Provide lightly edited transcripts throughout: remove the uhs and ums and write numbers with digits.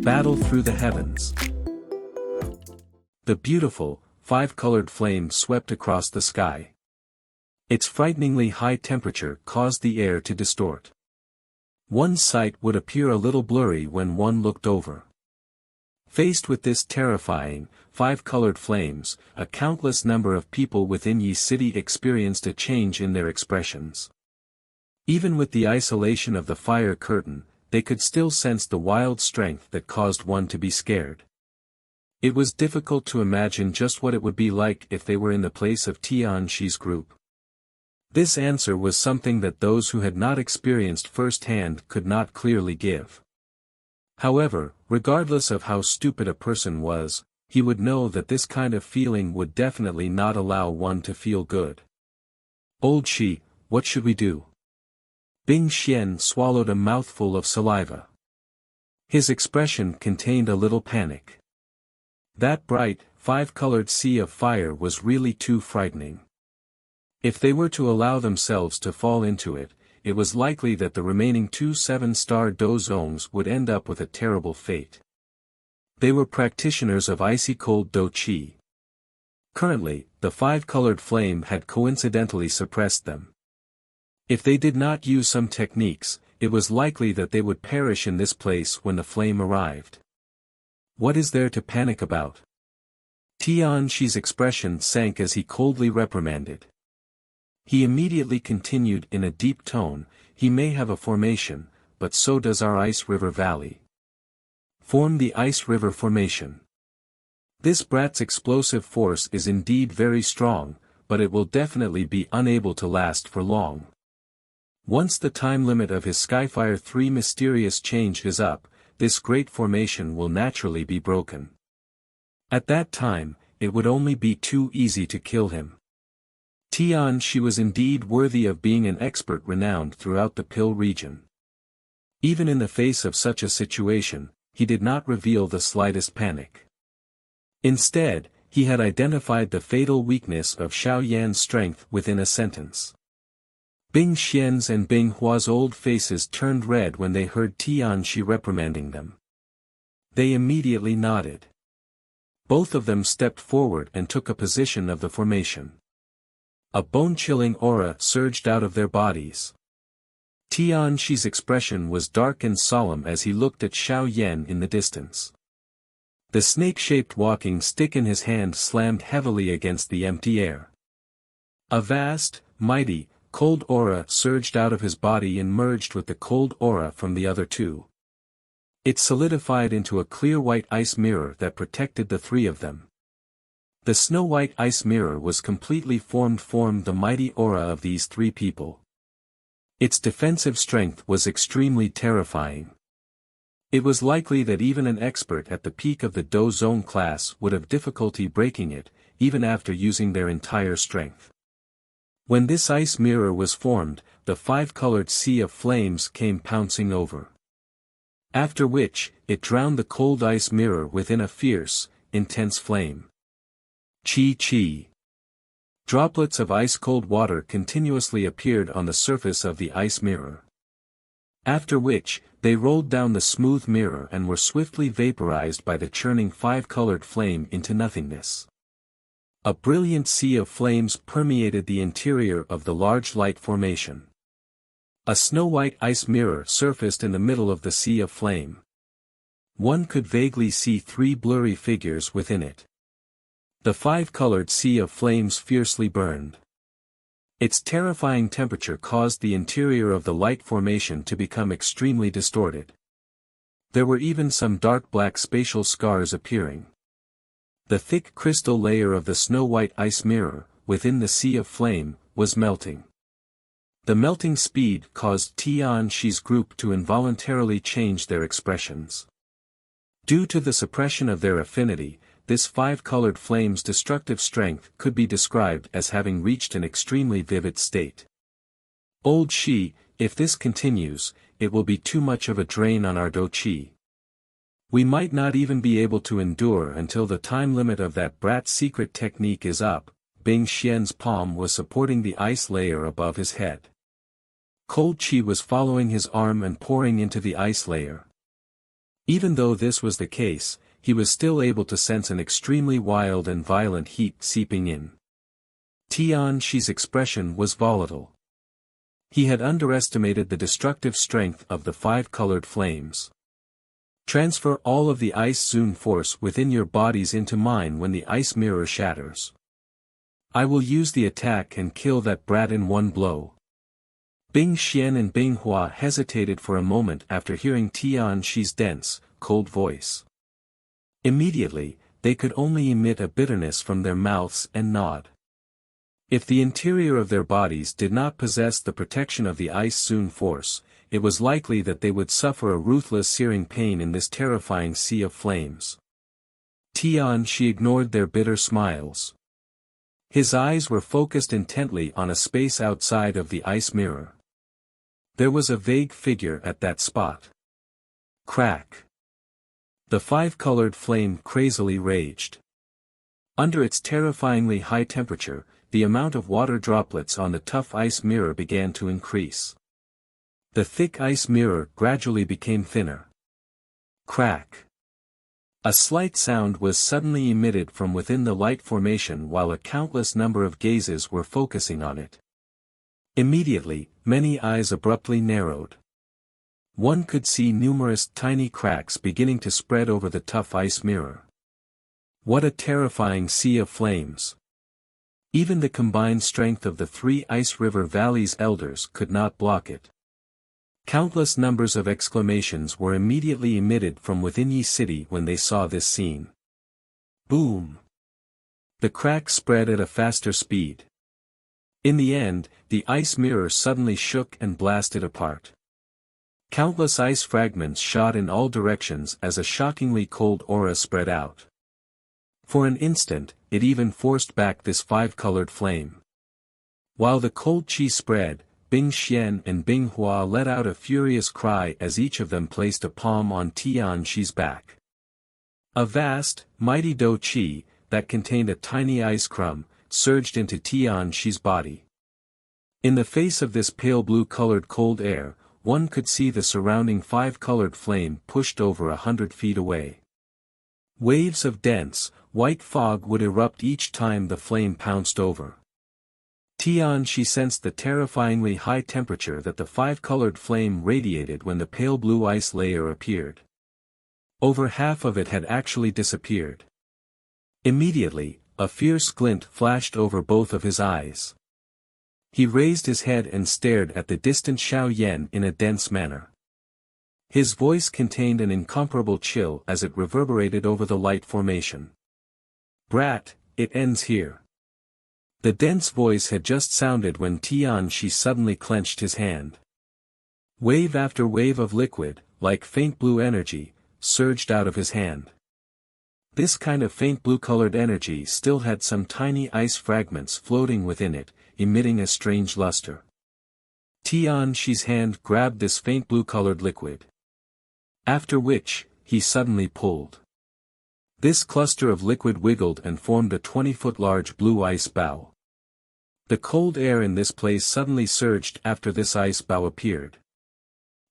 Battle through the heavens. The beautiful, five-colored flame swept across the sky. Its frighteningly high temperature caused the air to distort. One's sight would appear a little blurry when one looked over. Faced with this terrifying, five-colored flames, a countless number of people within Yi City experienced a change in their expressions. Even with the isolation of the fire curtain, they could still sense the wild strength that caused one to be scared. It was difficult to imagine just what it would be like if they were in the place of Tianxi's group. This answer was something that those who had not experienced firsthand could not clearly give. However, regardless of how stupid a person was, he would know that this kind of feeling would definitely not allow one to feel good. "Old Shi, what should we do?" Bing Xian swallowed a mouthful of saliva. His expression contained a little panic. That bright, five-colored sea of fire was really too frightening. If they were to allow themselves to fall into it, it was likely that the remaining two seven-star Dou zones would end up with a terrible fate. They were practitioners of icy-cold Dou Qi. Currently, the five-colored flame had coincidentally suppressed them. If they did not use some techniques, it was likely that they would perish in this place when the flame arrived. What is there to panic about? Tianxi's expression sank as he coldly reprimanded. He immediately continued in a deep tone, "He may have a formation, but so does our ice river valley. Form the ice river formation. This brat's explosive force is indeed very strong, but it will definitely be unable to last for long. Once the time limit of his Skyfire 3 mysterious change is up, this great formation will naturally be broken. At that time, it would only be too easy to kill him." Tianxi was indeed worthy of being an expert renowned throughout the Pill region. Even in the face of such a situation, he did not reveal the slightest panic. Instead, he had identified the fatal weakness of Xiao Yan's strength within a sentence. Bing Xian's and Bing Hua's old faces turned red when they heard Tianxi reprimanding them. They immediately nodded. Both of them stepped forward and took a position of the formation. A bone-chilling aura surged out of their bodies. Tianxi's expression was dark and solemn as he looked at Xiao Yan in the distance. The snake-shaped walking stick in his hand slammed heavily against the empty air. A vast, mighty, cold aura surged out of his body and merged with the cold aura from the other two. It solidified into a clear white ice mirror that protected the three of them. The snow-white ice mirror was completely formed the mighty aura of these three people. Its defensive strength was extremely terrifying. It was likely that even an expert at the peak of the Dou Zone class would have difficulty breaking it, even after using their entire strength. When this ice mirror was formed, the five-colored sea of flames came pouncing over. After which, it drowned the cold ice mirror within a fierce, intense flame. Chi. Droplets of ice-cold water continuously appeared on the surface of the ice mirror. After which, they rolled down the smooth mirror and were swiftly vaporized by the churning five-colored flame into nothingness. A brilliant sea of flames permeated the interior of the large light formation. A snow-white ice mirror surfaced in the middle of the sea of flame. One could vaguely see three blurry figures within it. The five-colored sea of flames fiercely burned. Its terrifying temperature caused the interior of the light formation to become extremely distorted. There were even some dark black spatial scars appearing. The thick crystal layer of the snow-white ice mirror, within the sea of flame, was melting. The melting speed caused Tianxi's group to involuntarily change their expressions. Due to the suppression of their affinity, this five-colored flame's destructive strength could be described as having reached an extremely vivid state. "Old Shi, if this continues, it will be too much of a drain on our Dou Qi. We might not even be able to endure until the time limit of that brat's secret technique is up." Bing Xian's palm was supporting the ice layer above his head. Cold Qi was following his arm and pouring into the ice layer. Even though this was the case, he was still able to sense an extremely wild and violent heat seeping in. Tianqi's expression was volatile. He had underestimated the destructive strength of the 5 colored flames. Transfer all of the ice Zun force within your bodies into mine when the ice mirror shatters. I will use the attack and kill that brat in one blow. Bing Xian and Bing Hua hesitated for a moment after hearing Tianqi's dense, cold voice. Immediately, they could only emit a bitterness from their mouths and nod. If the interior of their bodies did not possess the protection of the ice Zun force, it was likely that they would suffer a ruthless searing pain in this terrifying sea of flames. Tianqi ignored their bitter smiles. His eyes were focused intently on a space outside of the ice mirror. There was a vague figure at that spot. Crack. The 5-colored flame crazily raged. Under its terrifyingly high temperature, the amount of water droplets on the tough ice mirror began to increase. The thick ice mirror gradually became thinner. Crack. A slight sound was suddenly emitted from within the light formation while a countless number of gazes were focusing on it. Immediately, many eyes abruptly narrowed. One could see numerous tiny cracks beginning to spread over the tough ice mirror. What a terrifying sea of flames! Even the combined strength of the 3 Ice River Valley's elders could not block it. Countless numbers of exclamations were immediately emitted from within Yi City when they saw this scene. Boom! The crack spread at a faster speed. In the end, the ice mirror suddenly shook and blasted apart. Countless ice fragments shot in all directions as a shockingly cold aura spread out. For an instant, it even forced back this 5-colored flame. While the cold qi spread, Bing Xian and Bing Hua let out a furious cry as each of them placed a palm on Tianqi's back. A vast, mighty Dou Qi, that contained a tiny ice crumb, surged into Tianqi's body. In the face of this pale blue-colored cold air, one could see the surrounding 5-colored flame pushed over 100 feet away. Waves of dense, white fog would erupt each time the flame pounced over. Tianqi sensed the terrifyingly high temperature that the 5-colored flame radiated when the pale blue ice layer appeared. Over half of it had actually disappeared. Immediately, a fierce glint flashed over both of his eyes. He raised his head and stared at the distant Xiao Yan in a dense manner. His voice contained an incomparable chill as it reverberated over the light formation. Brat, it ends here. The dense voice had just sounded when Tianqi suddenly clenched his hand. Wave after wave of liquid, like faint blue energy, surged out of his hand. This kind of faint blue-colored energy still had some tiny ice fragments floating within it, emitting a strange luster. Tianqi's hand grabbed this faint blue-colored liquid. After which, he suddenly pulled. This cluster of liquid wiggled and formed a 20-foot-large blue ice bow. The cold air in this place suddenly surged after this ice bow appeared.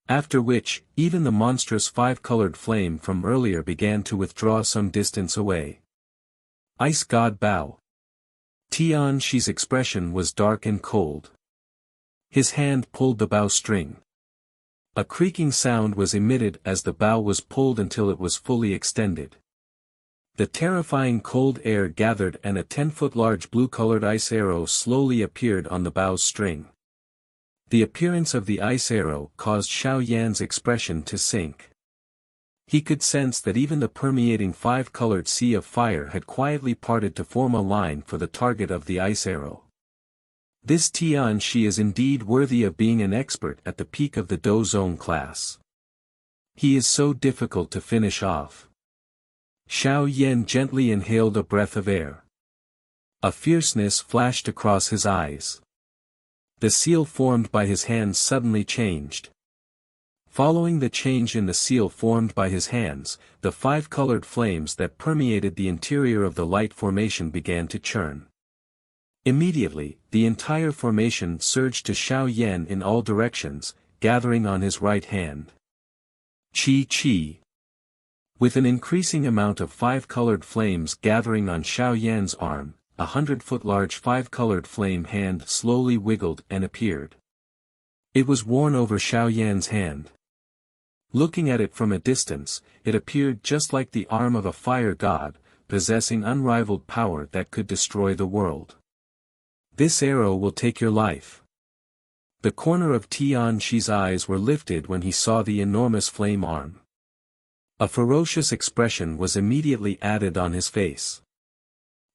After which, even the monstrous 5-colored flame from earlier began to withdraw some distance away. Ice God Bow. Tianqi's expression was dark and cold. His hand pulled the bow string. A creaking sound was emitted as the bow was pulled until it was fully extended. The terrifying cold air gathered and a 10-foot-large blue-colored ice arrow slowly appeared on the bow's string. The appearance of the ice arrow caused Xiao Yan's expression to sink. He could sense that even the permeating 5-colored sea of fire had quietly parted to form a line for the target of the ice arrow. This Tianqi is indeed worthy of being an expert at the peak of the Dou Zone class. He is so difficult to finish off. Xiao Yan gently inhaled a breath of air. A fierceness flashed across his eyes. The seal formed by his hands suddenly changed. Following the change in the seal formed by his hands, the 5-colored flames that permeated the interior of the light formation began to churn. Immediately, the entire formation surged to Xiao Yan in all directions, gathering on his right hand. Qi. With an increasing amount of 5-colored flames gathering on Xiao Yan's arm, a 100-foot-large 5-colored flame hand slowly wiggled and appeared. It was worn over Xiao Yan's hand. Looking at it from a distance, it appeared just like the arm of a fire god, possessing unrivaled power that could destroy the world. This arrow will take your life. The corner of Tianxi's eyes were lifted when he saw the enormous flame arm. A ferocious expression was immediately added on his face.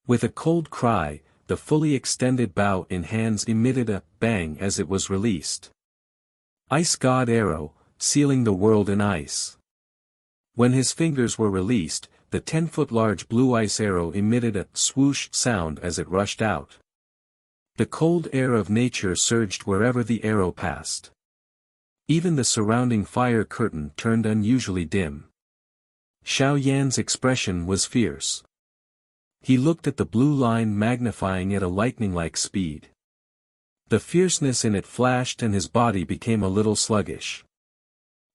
With a cold cry, the fully extended bow in hands emitted a bang as it was released. Ice God Arrow, sealing the world in ice. When his fingers were released, the 10-foot-large blue ice arrow emitted a swoosh sound as it rushed out. The cold air of nature surged wherever the arrow passed. Even the surrounding fire curtain turned unusually dim. Xiao Yan's expression was fierce. He looked at the blue line magnifying at a lightning-like speed. The fierceness in it flashed and his body became a little sluggish.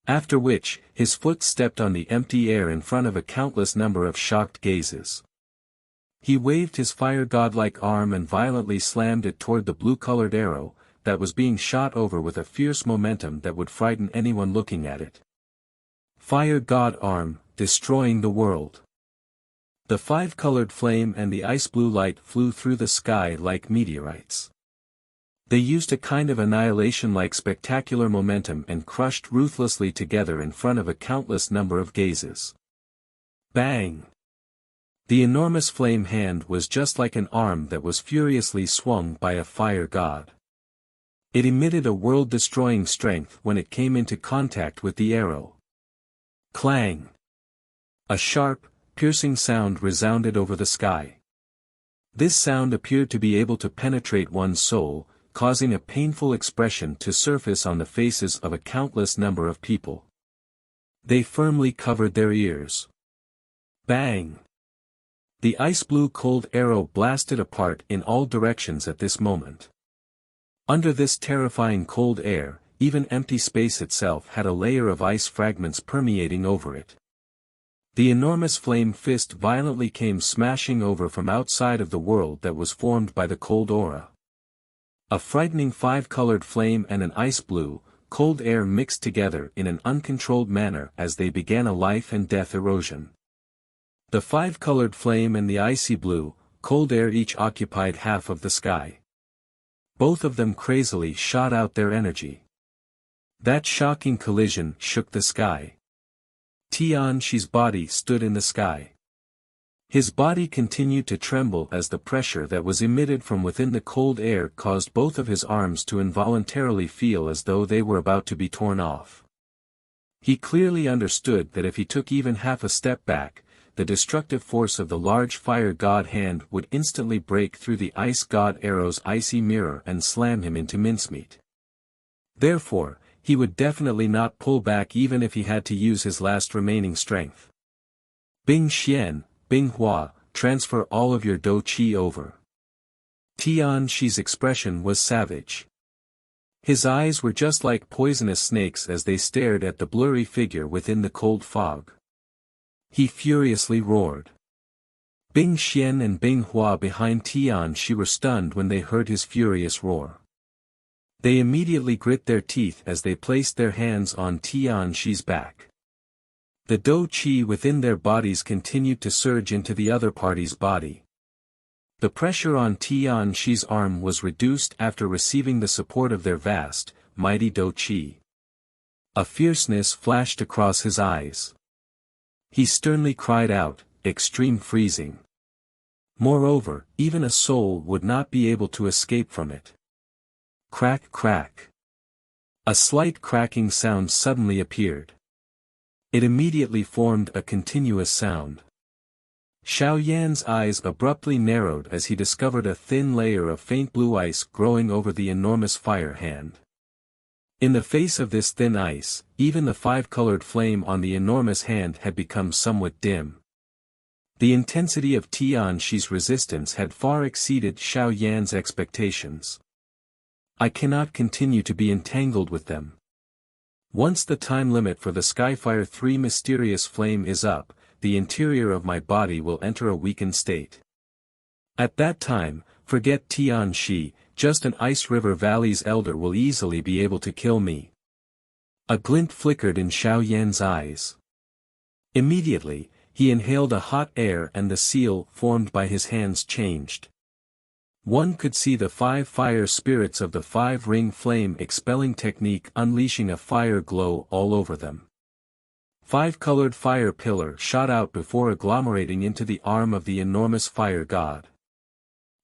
After which, his foot stepped on the empty air in front of a countless number of shocked gazes. He waved his fire godlike arm and violently slammed it toward the blue-colored arrow, that was being shot over with a fierce momentum that would frighten anyone looking at it. Fire God Arm, destroying the world. The 5-colored flame and the ice-blue light flew through the sky like meteorites. They used a kind of annihilation-like spectacular momentum and crushed ruthlessly together in front of a countless number of gazes. Bang! The enormous flame hand was just like an arm that was furiously swung by a fire god. It emitted a world-destroying strength when it came into contact with the arrow. Clang! A sharp, piercing sound resounded over the sky. This sound appeared to be able to penetrate one's soul, causing a painful expression to surface on the faces of a countless number of people. They firmly covered their ears. Bang! The ice-blue cold arrow blasted apart in all directions at this moment. Under this terrifying cold air, even empty space itself had a layer of ice fragments permeating over it. The enormous flame fist violently came smashing over from outside of the world that was formed by the cold aura. A frightening 5-colored flame and an ice-blue, cold air mixed together in an uncontrolled manner as they began a life-and-death erosion. The 5-colored flame and the icy blue, cold air each occupied half of the sky. Both of them crazily shot out their energy. That shocking collision shook the sky. Tianxi's body stood in the sky. His body continued to tremble as the pressure that was emitted from within the cold air caused both of his arms to involuntarily feel as though they were about to be torn off. He clearly understood that if he took even half a step back, the destructive force of the large fire god hand would instantly break through the ice god arrow's icy mirror and slam him into mincemeat. Therefore, he would definitely not pull back even if he had to use his last remaining strength. Bing Xian, Bing Hua, transfer all of your Dou Qi over. Tianxi's expression was savage. His eyes were just like poisonous snakes as they stared at the blurry figure within the cold fog. He furiously roared. Bing Xian and Bing Hua behind Tianxi were stunned when they heard his furious roar. They immediately grit their teeth as they placed their hands on Tianxi's back. The Dou Qi within their bodies continued to surge into the other party's body. The pressure on Tianxi's arm was reduced after receiving the support of their vast, mighty Dou Qi. A fierceness flashed across his eyes. He sternly cried out, "Extreme freezing." Moreover, even a soul would not be able to escape from it. Crack crack. A slight cracking sound suddenly appeared. It immediately formed a continuous sound. Xiao Yan's eyes abruptly narrowed as he discovered a thin layer of faint blue ice growing over the enormous fire hand. In the face of this thin ice, even the 5-colored flame on the enormous hand had become somewhat dim. The intensity of Tianxi's resistance had far exceeded Xiao Yan's expectations. I cannot continue to be entangled with them. Once the time limit for the Skyfire 3 mysterious flame is up, the interior of my body will enter a weakened state. At that time, forget Tianxi, just an Ice River Valley's elder will easily be able to kill me. A glint flickered in Xiao Yan's eyes. Immediately, he inhaled a hot air and the seal formed by his hands changed. One could see the 5 fire spirits of the 5-ring flame expelling technique unleashing a fire glow all over them. 5-colored fire pillar shot out before agglomerating into the arm of the enormous fire god.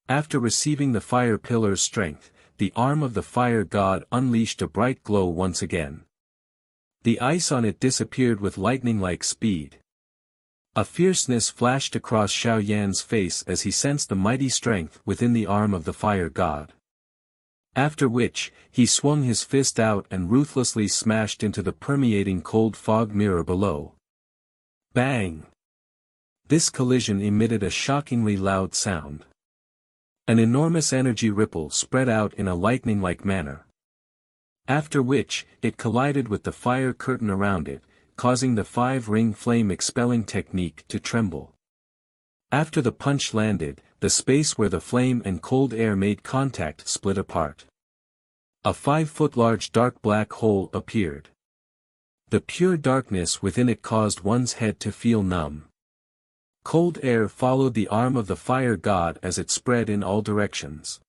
After receiving the fire pillar's strength, the arm of the fire god unleashed a bright glow once again. The ice on it disappeared with lightning-like speed. A fierceness flashed across Xiao Yan's face as he sensed the mighty strength within the arm of the fire god. After which, he swung his fist out and ruthlessly smashed into the permeating cold fog mirror below. Bang! This collision emitted a shockingly loud sound. An enormous energy ripple spread out in a lightning-like manner. After which, it collided with the fire curtain around it, causing the 5-ring flame expelling technique to tremble. After the punch landed, the space where the flame and cold air made contact split apart. A 5-foot-large dark black hole appeared. The pure darkness within it caused one's head to feel numb. Cold air followed the arm of the fire god as it spread in all directions.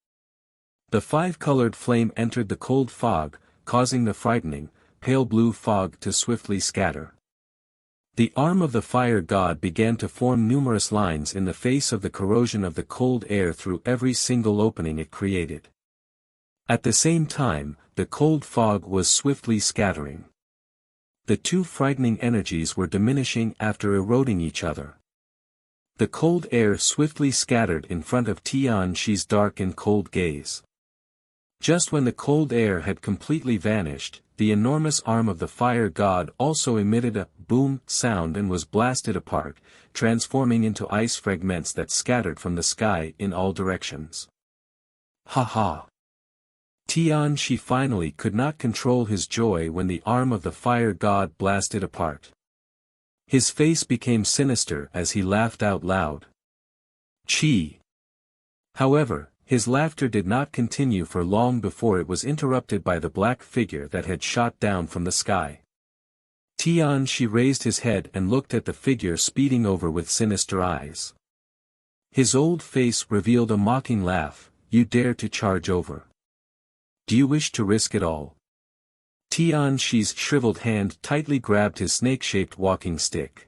The 5-colored flame entered the cold fog, causing the frightening, pale blue fog to swiftly scatter. The arm of the fire god began to form numerous lines in the face of the corrosion of the cold air through every single opening it created. At the same time, the cold fog was swiftly scattering. The 2 frightening energies were diminishing after eroding each other. The cold air swiftly scattered in front of Tianxi's dark and cold gaze. Just when the cold air had completely vanished, the enormous arm of the fire god also emitted a boom sound and was blasted apart, transforming into ice fragments that scattered from the sky in all directions. Ha ha! Tianxi finally could not control his joy when the arm of the fire god blasted apart. His face became sinister as he laughed out loud. Qi! However, his laughter did not continue for long before it was interrupted by the black figure that had shot down from the sky. Tianxi raised his head and looked at the figure speeding over with sinister eyes. His old face revealed a mocking laugh. You dare to charge over? Do you wish to risk it all? Tianxi's shriveled hand tightly grabbed his snake-shaped walking stick.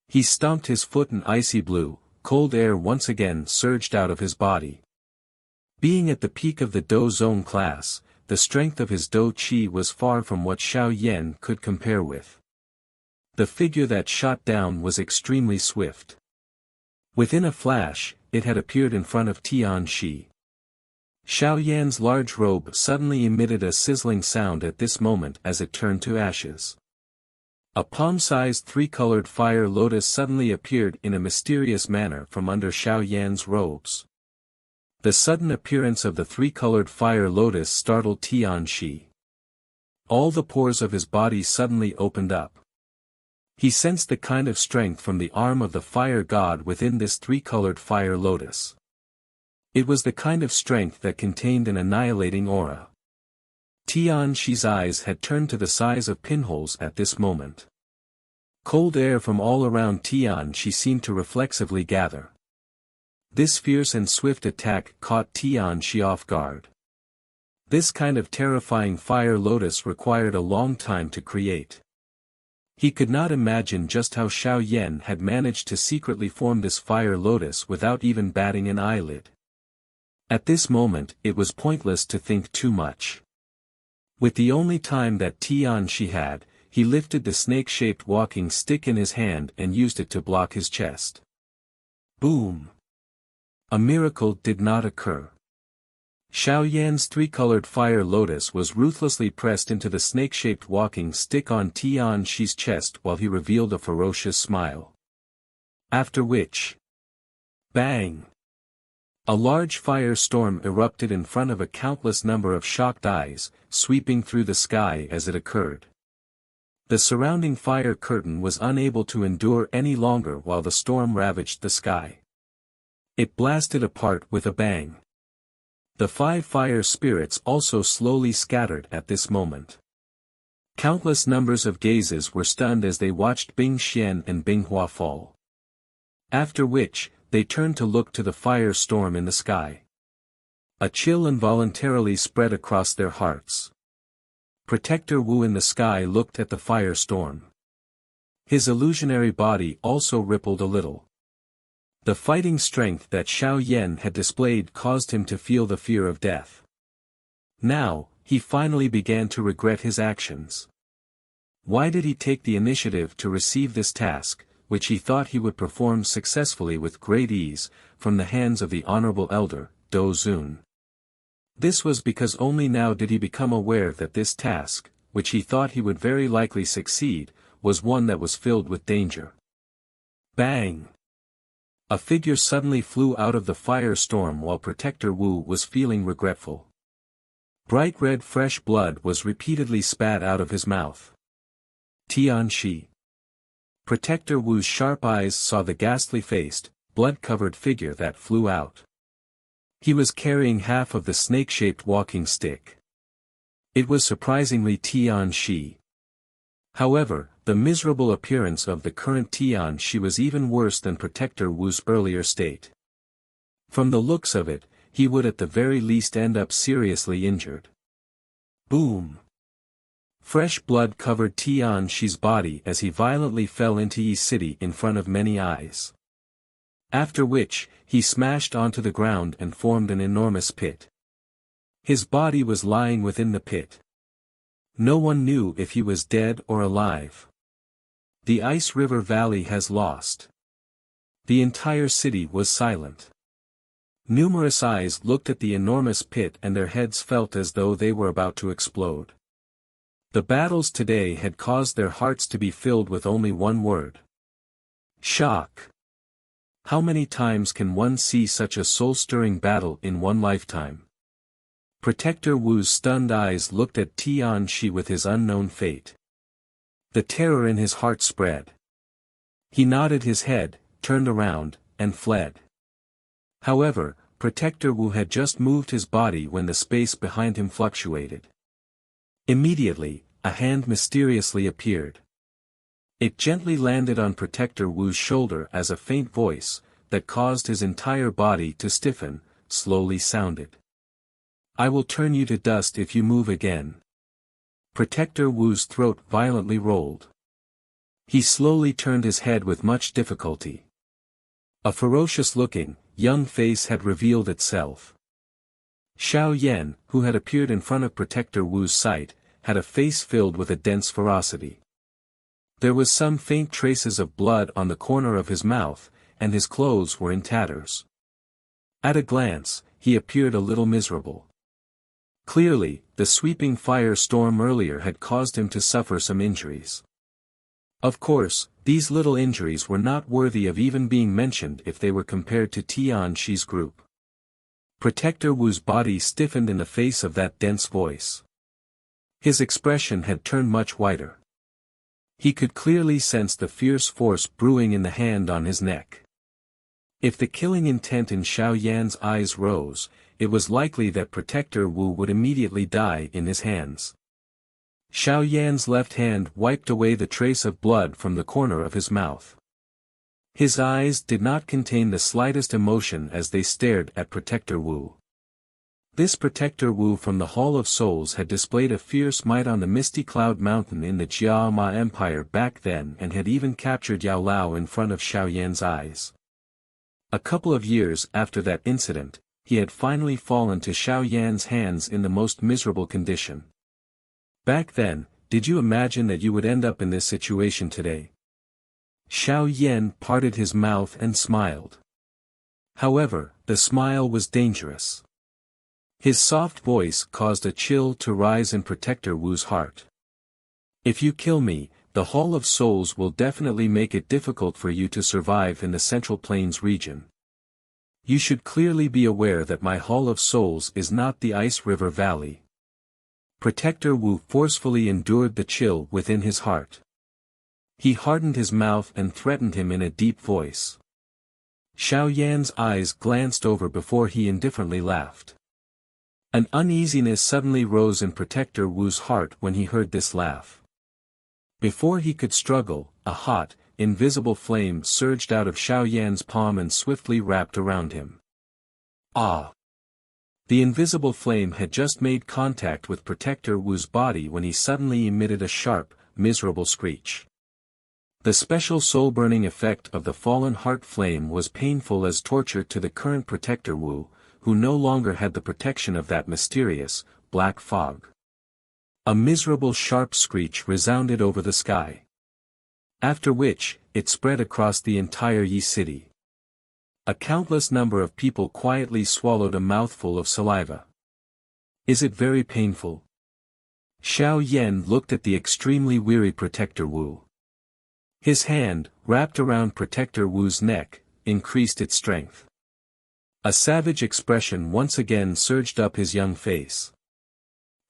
He stomped his foot in icy blue, cold air once again surged out of his body. Being at the peak of the Dou Zone class, the strength of his Dou Qi was far from what Xiao Yan could compare with. The figure that shot down was extremely swift. Within a flash, it had appeared in front of Tianxi. Xiao Yan's large robe suddenly emitted a sizzling sound at this moment as it turned to ashes. A palm-sized 3-colored fire lotus suddenly appeared in a mysterious manner from under Xiao Yan's robes. The sudden appearance of the 3-colored fire lotus startled Tianxi. All the pores of his body suddenly opened up. He sensed the kind of strength from the arm of the fire god within this 3-colored fire lotus. It was the kind of strength that contained an annihilating aura. Tianxi's eyes had turned to the size of pinholes at this moment. Cold air from all around Tianxi seemed to reflexively gather. This fierce and swift attack caught Tianxi off guard. This kind of terrifying fire lotus required a long time to create. He could not imagine just how Xiao Yan had managed to secretly form this fire lotus without even batting an eyelid. At this moment, it was pointless to think too much. With the only time that Tianxi had, he lifted the snake-shaped walking stick in his hand and used it to block his chest. Boom! A miracle did not occur. Xiao Yan's 3-colored fire lotus was ruthlessly pressed into the snake-shaped walking stick on Tianxi's chest while he revealed a ferocious smile. After which... bang! A large firestorm erupted in front of a countless number of shocked eyes, sweeping through the sky as it occurred. The surrounding fire curtain was unable to endure any longer while the storm ravaged the sky. It blasted apart with a bang. The 5 fire spirits also slowly scattered at this moment. Countless numbers of gazes were stunned as they watched Bing Xian and Bing Hua fall. After which, they turned to look to the fire storm in the sky. A chill involuntarily spread across their hearts. Protector Wu in the sky looked at the fire storm. His illusionary body also rippled a little. The fighting strength that Xiao Yan had displayed caused him to feel the fear of death. Now, he finally began to regret his actions. Why did he take the initiative to receive this task, which he thought he would perform successfully with great ease, from the hands of the honorable elder, Dou Zun? This was because only now did he become aware that this task, which he thought he would very likely succeed, was one that was filled with danger. Bang! A figure suddenly flew out of the fire storm while Protector Wu was feeling regretful. Bright red fresh blood was repeatedly spat out of his mouth. Tianxi. Protector Wu's sharp eyes saw the ghastly-faced, blood-covered figure that flew out. He was carrying half of the snake-shaped walking stick. It was surprisingly Tianxi. However, the miserable appearance of the current Tianxi was even worse than Protector Wu's earlier state. From the looks of it, he would at the very least end up seriously injured. Boom! Fresh blood covered Tianxi's body as he violently fell into Yi City in front of many eyes. After which, he smashed onto the ground and formed an enormous pit. His body was lying within the pit. No one knew if he was dead or alive. The Ice River Valley has lost. The entire city was silent. Numerous eyes looked at the enormous pit and their heads felt as though they were about to explode. The battles today had caused their hearts to be filled with only one word. Shock. How many times can one see such a soul-stirring battle in one lifetime? Protector Wu's stunned eyes looked at Tianxi with his unknown fate. The terror in his heart spread. He nodded his head, turned around, and fled. However, Protector Wu had just moved his body when the space behind him fluctuated. Immediately, a hand mysteriously appeared. It gently landed on Protector Wu's shoulder as a faint voice, that caused his entire body to stiffen, slowly sounded. I will turn you to dust if you move again. Protector Wu's throat violently rolled. He slowly turned his head with much difficulty. A ferocious-looking, young face had revealed itself. Xiao Yan, who had appeared in front of Protector Wu's sight, had a face filled with a dense ferocity. There was some faint traces of blood on the corner of his mouth, and his clothes were in tatters. At a glance, he appeared a little miserable. Clearly, the sweeping fire storm earlier had caused him to suffer some injuries. Of course, these little injuries were not worthy of even being mentioned if they were compared to Tianxi's group. Protector Wu's body stiffened in the face of that dense voice. His expression had turned much whiter. He could clearly sense the fierce force brewing in the hand on his neck. If the killing intent in Xiao Yan's eyes rose, it was likely that Protector Wu would immediately die in his hands. Xiao Yan's left hand wiped away the trace of blood from the corner of his mouth. His eyes did not contain the slightest emotion as they stared at Protector Wu. This Protector Wu from the Hall of Souls had displayed a fierce might on the Misty Cloud Mountain in the Jiama Empire back then and had even captured Yao Lao in front of Xiao Yan's eyes. A couple of years after that incident, he had finally fallen to Xiao Yan's hands in the most miserable condition. Back then, did you imagine that you would end up in this situation today? Xiao Yan parted his mouth and smiled. However, the smile was dangerous. His soft voice caused a chill to rise in Protector Wu's heart. If you kill me, the Hall of Souls will definitely make it difficult for you to survive in the Central Plains region. You should clearly be aware that my Hall of Souls is not the Ice River Valley. Protector Wu forcefully endured the chill within his heart. He hardened his mouth and threatened him in a deep voice. Xiao Yan's eyes glanced over before he indifferently laughed. An uneasiness suddenly rose in Protector Wu's heart when he heard this laugh. Before he could struggle, a hot, invisible flame surged out of Xiao Yan's palm and swiftly wrapped around him. Ah! The invisible flame had just made contact with Protector Wu's body when he suddenly emitted a sharp, miserable screech. The special soul-burning effect of the fallen heart flame was painful as torture to the current Protector Wu, who no longer had the protection of that mysterious, black fog. A miserable sharp screech resounded over the sky. After which, it spread across the entire Yi city. A countless number of people quietly swallowed a mouthful of saliva. Is it very painful? Xiao Yan looked at the extremely weary Protector Wu. His hand, wrapped around Protector Wu's neck, increased its strength. A savage expression once again surged up his young face.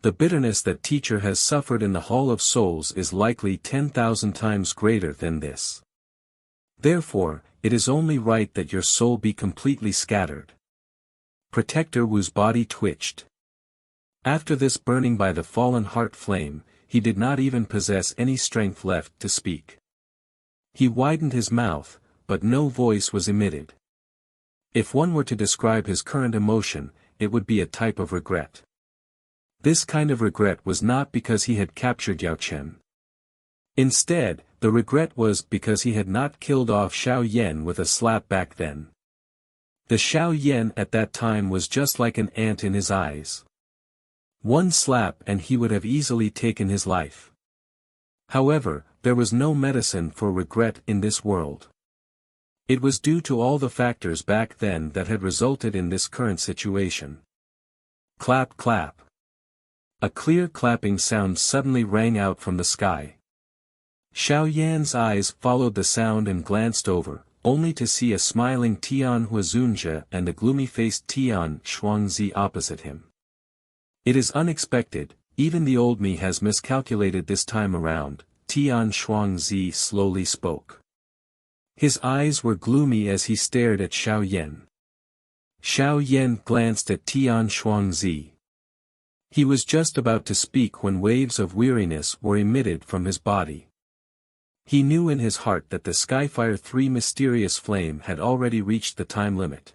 The bitterness that teacher has suffered in the Hall of Souls is likely 10,000 times greater than this. Therefore, it is only right that your soul be completely scattered. Protector Wu's body twitched. After this burning by the fallen heart flame, he did not even possess any strength left to speak. He widened his mouth, but no voice was emitted. If one were to describe his current emotion, it would be a type of regret. This kind of regret was not because he had captured Yao Chen. Instead, the regret was because he had not killed off Xiao Yan with a slap back then. The Xiao Yan at that time was just like an ant in his eyes. One slap and he would have easily taken his life. However, there was no medicine for regret in this world. It was due to all the factors back then that had resulted in this current situation. Clap clap. A clear clapping sound suddenly rang out from the sky. Xiao Yan's eyes followed the sound and glanced over, only to see a smiling Tian Huazunjia and a gloomy-faced Tian Shuangzi opposite him. It is unexpected, even the old me has miscalculated this time around, Tian Shuangzi slowly spoke. His eyes were gloomy as he stared at Xiao Yan. Xiao Yan glanced at Tian Shuangzi. He was just about to speak when waves of weariness were emitted from his body. He knew in his heart that the Skyfire 3 mysterious flame had already reached the time limit.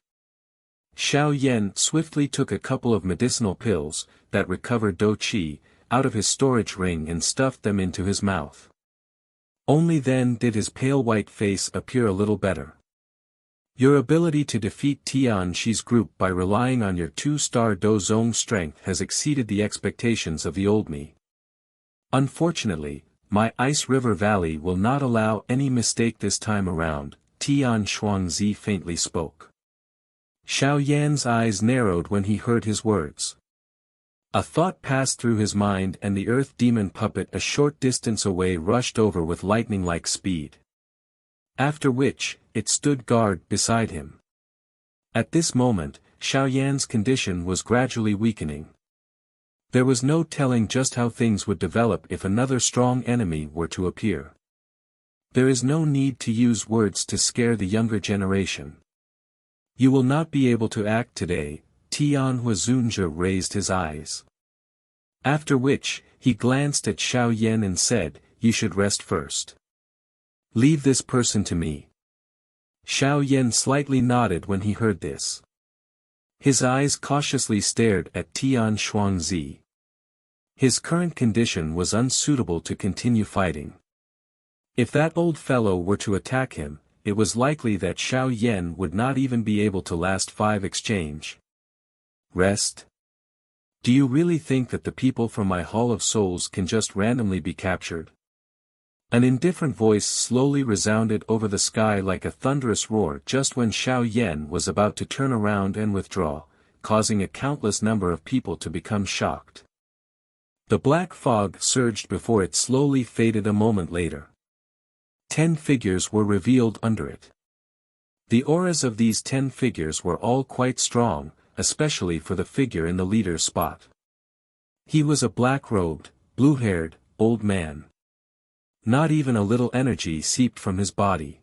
Xiao Yan swiftly took a couple of medicinal pills, that recovered Dou Qi, out of his storage ring and stuffed them into his mouth. Only then did his pale white face appear a little better. Your ability to defeat Tian Shi's group by relying on your 2-star Dou Zong strength has exceeded the expectations of the old me. Unfortunately, my Ice River Valley will not allow any mistake this time around, Tian Shuangzi faintly spoke. Xiao Yan's eyes narrowed when he heard his words. A thought passed through his mind and the earth demon puppet a short distance away rushed over with lightning-like speed. After which, it stood guard beside him. At this moment, Xiao Yan's condition was gradually weakening. There was no telling just how things would develop if another strong enemy were to appear. There is no need to use words to scare the younger generation. You will not be able to act today, Tian Huazunjia raised his eyes. After which, he glanced at Xiao Yan and said, you should rest first. Leave this person to me. Xiao Yan slightly nodded when he heard this. His eyes cautiously stared at Tian Shuangzi. His current condition was unsuitable to continue fighting. If that old fellow were to attack him, it was likely that Xiao Yan would not even be able to last 5 exchange. Rest? Do you really think that the people from my Hall of Souls can just randomly be captured? An indifferent voice slowly resounded over the sky like a thunderous roar just when Xiao Yan was about to turn around and withdraw, causing a countless number of people to become shocked. The black fog surged before it slowly faded a moment later. 10 figures were revealed under it. The auras of these 10 figures were all quite strong, especially for the figure in the leader's spot. He was a black-robed, blue-haired, old man. Not even a little energy seeped from his body.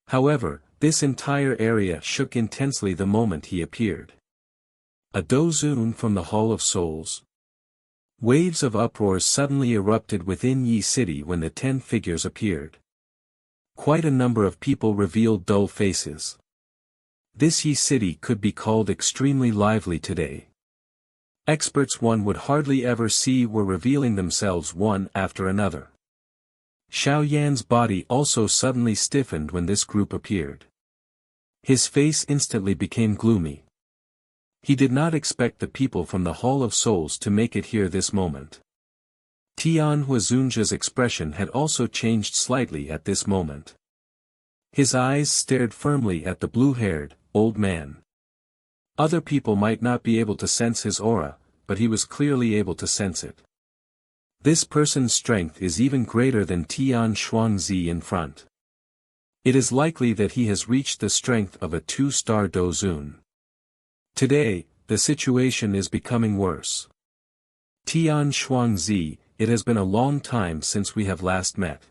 However, this entire area shook intensely the moment he appeared. A dozun from the Hall of Souls. Waves of uproar suddenly erupted within Yi City when the 10 figures appeared. Quite a number of people revealed dull faces. This Yi City could be called extremely lively today. Experts one would hardly ever see were revealing themselves one after another. Xiao Yan's body also suddenly stiffened when this group appeared. His face instantly became gloomy. He did not expect the people from the Hall of Souls to make it here this moment. Tian Huazunja's expression had also changed slightly at this moment. His eyes stared firmly at the blue-haired, old man. Other people might not be able to sense his aura, but he was clearly able to sense it. This person's strength is even greater than Tian Shuangzi in front. It is likely that he has reached the strength of a 2-star dozun. Today, the situation is becoming worse. Tian Shuangzi, it has been a long time since we have last met.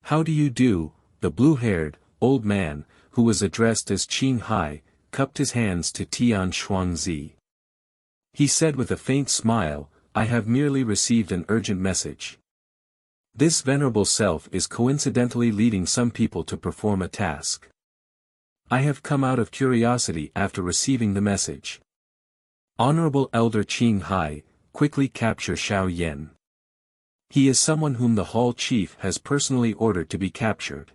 How do you do? The blue-haired, old man, who was addressed as Qing Hai, cupped his hands to Tian Shuangzi. He said with a faint smile, I have merely received an urgent message. This venerable self is coincidentally leading some people to perform a task. I have come out of curiosity after receiving the message. Honorable Elder Qing Hai, quickly capture Xiao Yan. He is someone whom the Hall Chief has personally ordered to be captured.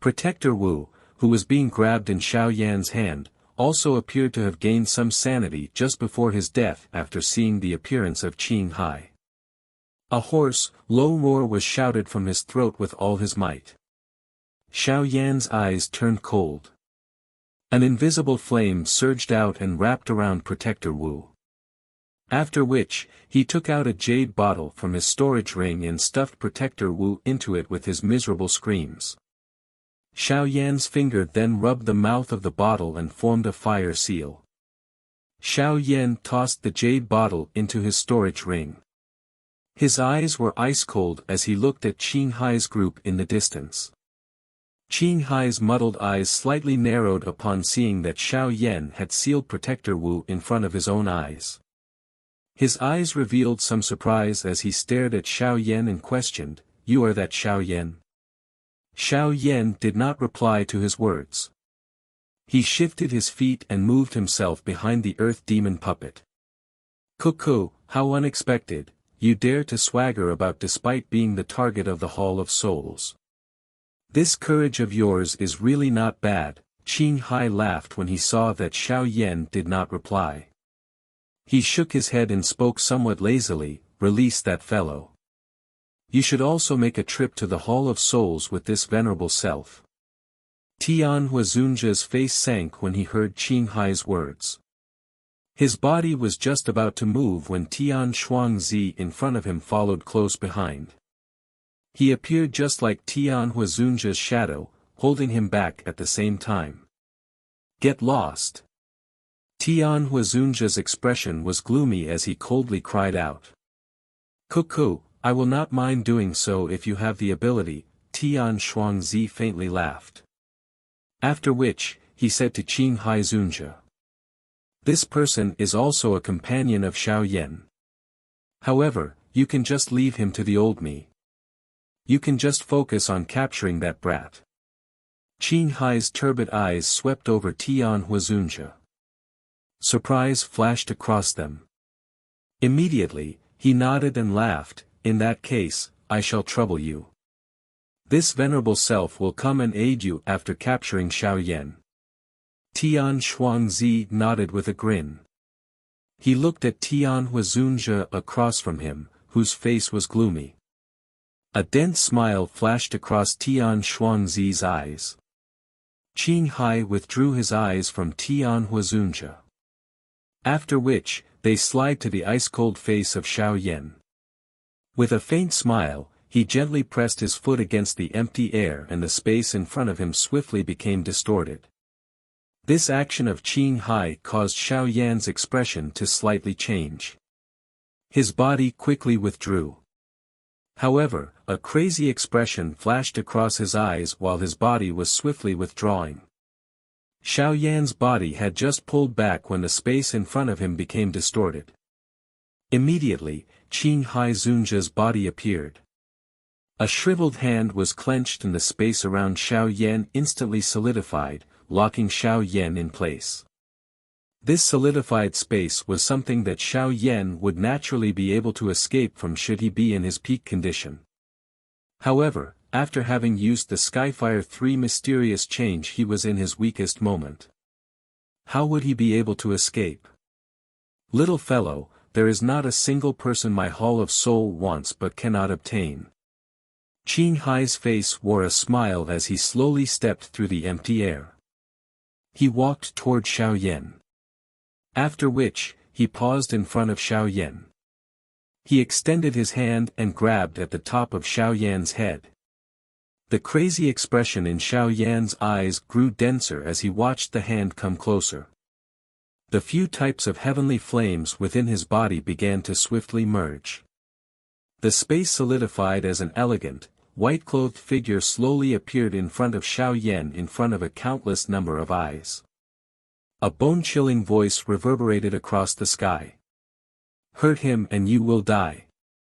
Protector Wu, who was being grabbed in Xiao Yan's hand, also appeared to have gained some sanity just before his death after seeing the appearance of Qing Hai. A hoarse, low roar was shouted from his throat with all his might. Xiao Yan's eyes turned cold. An invisible flame surged out and wrapped around Protector Wu. After which, he took out a jade bottle from his storage ring and stuffed Protector Wu into it with his miserable screams. Xiao Yan's finger then rubbed the mouth of the bottle and formed a fire seal. Xiao Yan tossed the jade bottle into his storage ring. His eyes were ice cold as he looked at Qing Hai's group in the distance. Qing Hai's muddled eyes slightly narrowed upon seeing that Xiao Yan had sealed Protector Wu in front of his own eyes. His eyes revealed some surprise as he stared at Xiao Yan and questioned, You are that Xiao Yan? Xiao Yan did not reply to his words. He shifted his feet and moved himself behind the earth demon puppet. Cuckoo, how unexpected, you dare to swagger about despite being the target of the Hall of Souls. This courage of yours is really not bad, Qing Hai laughed when he saw that Xiao Yan did not reply. He shook his head and spoke somewhat lazily, release that fellow. You should also make a trip to the Hall of Souls with this venerable self. Tian Huazunja's face sank when he heard Qing Hai's words. His body was just about to move when Tian Shuangzi in front of him followed close behind. He appeared just like Tian Huazunja's shadow, holding him back at the same time. Get lost. Tian Huazunja's expression was gloomy as he coldly cried out. Cuckoo, I will not mind doing so if you have the ability, Tian Shuangzi faintly laughed. After which, he said to Qing Hai Zunja. This person is also a companion of Xiao Yan. However, you can just leave him to the old me. You can just focus on capturing that brat. Qing Hai's turbid eyes swept over Tian Huazunja. Surprise flashed across them. Immediately, he nodded and laughed, in that case, I shall trouble you. This venerable self will come and aid you after capturing Xiao Yan. Tian Shuangzi nodded with a grin. He looked at Tian Huazunja across from him, whose face was gloomy. A dense smile flashed across Tian Shuangzi's eyes. Qing Hai withdrew his eyes from Tian Huazunja. After which, they slid to the ice-cold face of Xiao Yan. With a faint smile, he gently pressed his foot against the empty air and the space in front of him swiftly became distorted. This action of Qing Hai caused Xiao Yan's expression to slightly change. His body quickly withdrew. However, a crazy expression flashed across his eyes while his body was swiftly withdrawing. Xiao Yan's body had just pulled back when the space in front of him became distorted. Immediately, Qing Hai Zunja's body appeared. A shriveled hand was clenched and the space around Xiao Yan instantly solidified, locking Xiao Yan in place. This solidified space was something that Xiao Yan would naturally be able to escape from should he be in his peak condition. However, after having used the Skyfire 3 mysterious change, he was in his weakest moment. How would he be able to escape? Little fellow, there is not a single person my Hall of Soul wants but cannot obtain. Qing Hai's face wore a smile as he slowly stepped through the empty air. He walked toward Xiao Yan. After which, he paused in front of Xiao Yan. He extended his hand and grabbed at the top of Xiao Yan's head. The crazy expression in Xiao Yan's eyes grew denser as he watched the hand come closer. The few types of heavenly flames within his body began to swiftly merge. The space solidified as an elegant, white-clothed figure slowly appeared in front of Xiao Yan in front of a countless number of eyes. A bone-chilling voice reverberated across the sky. Hurt him and you will die.